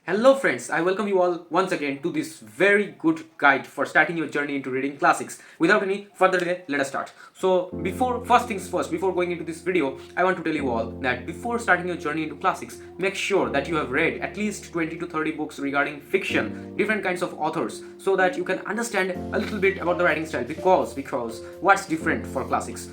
Hello friends, I welcome you all once again to this very good guide for starting your journey into reading classics. Without any further delay, let us start. So first things first, before going into this video, I want to tell you all that before starting your journey into classics, make sure that you have read at least 20 to 30 books regarding fiction, different kinds of authors, so that you can understand a little bit about the writing style because what's different for classics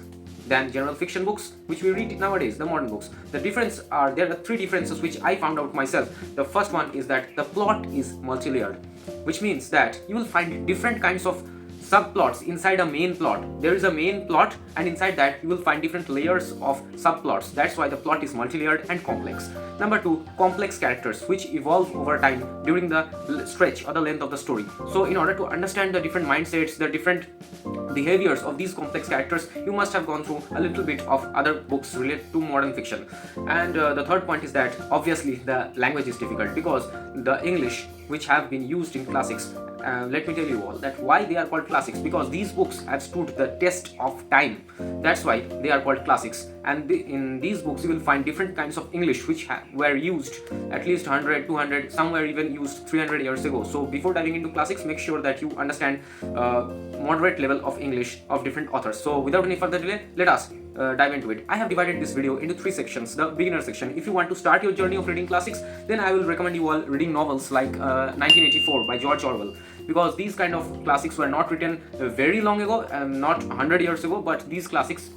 than general fiction books which we read nowadays, the modern books. There are three differences which I found out myself. The first one is that the plot is multi-layered, which means that you will find different kinds of subplots inside a main plot. There is a main plot, and inside that you will find different layers of subplots. That's why the plot is multi-layered and complex. Number two, complex characters which evolve over time during the stretch or the length of the story. So in order to understand the different mindsets, the different behaviors of these complex characters, you must have gone through a little bit of other books related to modern fiction. And the third point is that obviously the language is difficult because the English which have been used in classics, let me tell you all that why they are called classics, because these books have stood the test of time. That's why they are called classics. And in these books you will find different kinds of English which were used at least 100, 200, some were even used 300 years ago. So before diving into classics, make sure that you understand moderate level of English of different authors. So without any further delay, let us dive into it. I have divided this video into three sections. The beginner section, if you want to start your journey of reading classics, then I will recommend you all reading novels like 1984 by George Orwell, because these kind of classics were not written very long ago, not 100 years ago, but these classics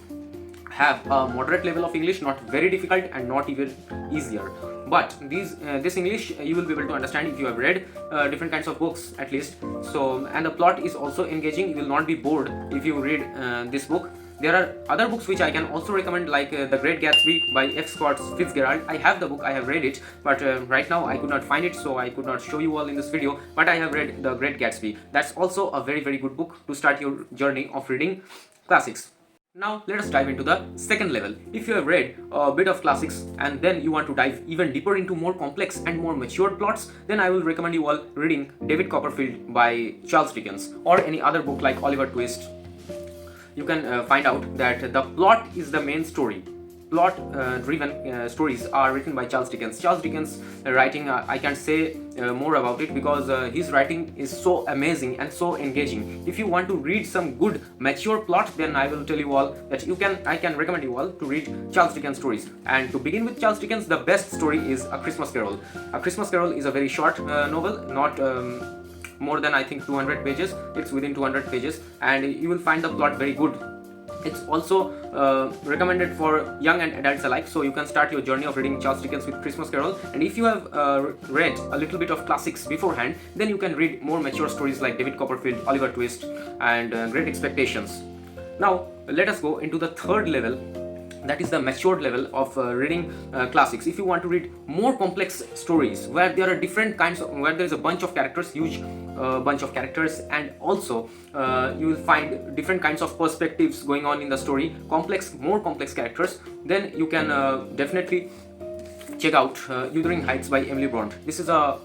have a moderate level of English, not very difficult and not even easier. But this English you will be able to understand if you have read different kinds of books at least. So, and the plot is also engaging. You will not be bored if you read this book. There are other books which I can also recommend, like The Great Gatsby by F. Scott Fitzgerald. I have the book, I have read it, but right now I could not find it, so I could not show you all in this video. But I have read The Great Gatsby. That's also a very, very good book to start your journey of reading classics. Now let us dive into the second level. If you have read a bit of classics and then you want to dive even deeper into more complex and more mature plots, then I will recommend you all reading David Copperfield by Charles Dickens, or any other book like Oliver Twist. You can find out that the plot is the main story. Plot driven stories are written by Charles Dickens. Charles Dickens writing, I can't say more about it because his writing is so amazing and so engaging. If you want to read some good mature plot, then I will tell you all that I can recommend you all to read Charles Dickens stories. And to begin with Charles Dickens, the best story is A Christmas Carol. A Christmas Carol is a very short novel, not more than I think 200 pages. It's within 200 pages, and you will find the plot very good. It's also recommended for young and adults alike, so you can start your journey of reading Charles Dickens with Christmas Carol. And if you have read a little bit of classics beforehand, then you can read more mature stories like David Copperfield, Oliver Twist, and Great Expectations. Now let us go into the third level, that is the matured level of reading classics. If you want to read more complex stories where there are different kinds of, where there is a bunch of characters, huge bunch of characters, and also you will find different kinds of perspectives going on in the story, more complex characters, then you can definitely check out Wuthering Heights by Emily Bront. This is a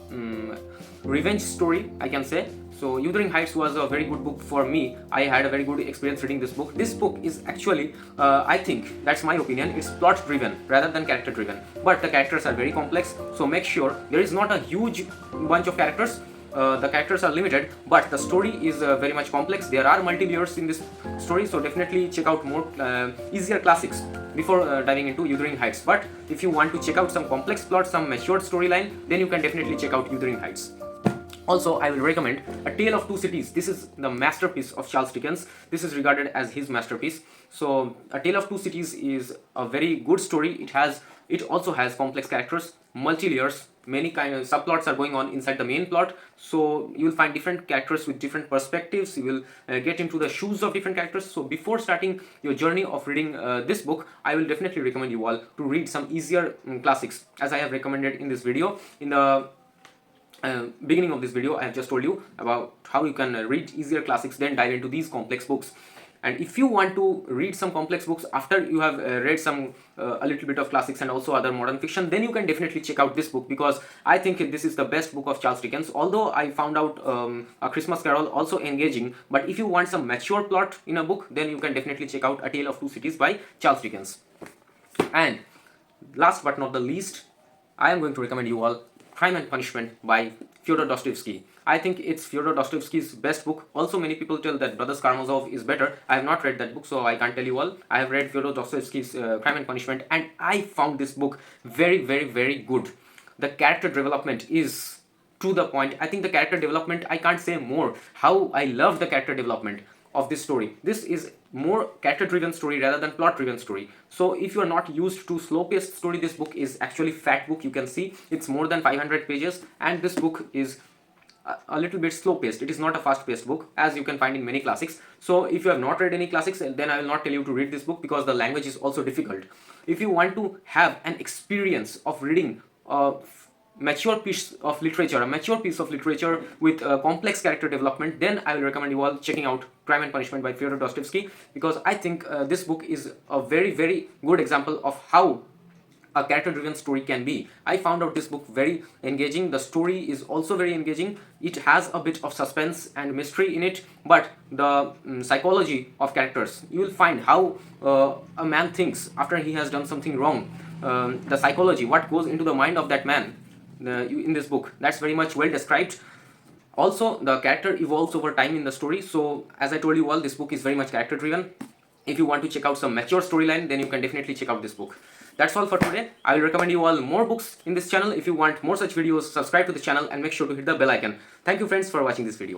revenge story, I can say. So Wuthering Heights was a very good book for me. I had a very good experience reading this book. This book is actually, I think, that's my opinion, it's plot driven rather than character driven. But the characters are very complex, so make sure there is not a huge bunch of characters. The characters are limited, but the story is very much complex. There are multi-layers in this story, so definitely check out more easier classics before diving into Wuthering Heights. But if you want to check out some complex plot, some matured storyline, then you can definitely check out Wuthering Heights. Also, I will recommend A Tale of Two Cities. This is the masterpiece of Charles Dickens. This is regarded as his masterpiece. So, A Tale of Two Cities is a very good story. It also has complex characters, multi-layers, many kind of subplots are going on inside the main plot. So, you will find different characters with different perspectives. You will get into the shoes of different characters. So, before starting your journey of reading this book, I will definitely recommend you all to read some easier classics, as I have recommended in this video. In the beginning of this video, I have just told you about how you can read easier classics, then dive into these complex books. And if you want to read some complex books after you have read some a little bit of classics and also other modern fiction, then you can definitely check out this book, because I think this is the best book of Charles Dickens. Although I found out A Christmas Carol also engaging, but if you want some mature plot in a book, then you can definitely check out A Tale of Two Cities by Charles Dickens. And last but not the least, I am going to recommend you all Crime and Punishment by Fyodor Dostoevsky. I think it's Fyodor Dostoevsky's best book. Also, many people tell that Brothers Karamazov is better. I have not read that book, so I can't tell you all. I have read Fyodor Dostoevsky's Crime and Punishment, and I found this book very, very, very good. The character development is to the point. I think the character development, I can't say more. How I love the character development of this story. This is more character driven story rather than plot driven story. So if you are not used to slow paced story, this book is actually fat book. You can see it's more than 500 pages, and this book is a little bit slow paced. It is not a fast paced book as you can find in many classics. So if you have not read any classics, then I will not tell you to read this book because the language is also difficult. If you want to have an experience of reading mature piece of literature, a mature piece of literature with complex character development, then I will recommend you all checking out Crime and Punishment by Fyodor Dostoevsky, because I think this book is a very, very good example of how a character driven story can be. I found out this book very engaging. The story is also very engaging. It has a bit of suspense and mystery in it, but the psychology of characters, you will find how a man thinks after he has done something wrong. The psychology, what goes into the mind of that man in this book, that's very much well described. Also, the character evolves over time in the story. So as I told you all, this book is very much character driven. If you want to check out some mature storyline, then you can definitely check out this book. That's all for today. I will recommend you all more books in this channel. If you want more such videos, subscribe to the channel and make sure to hit the bell icon. Thank you friends for watching this video.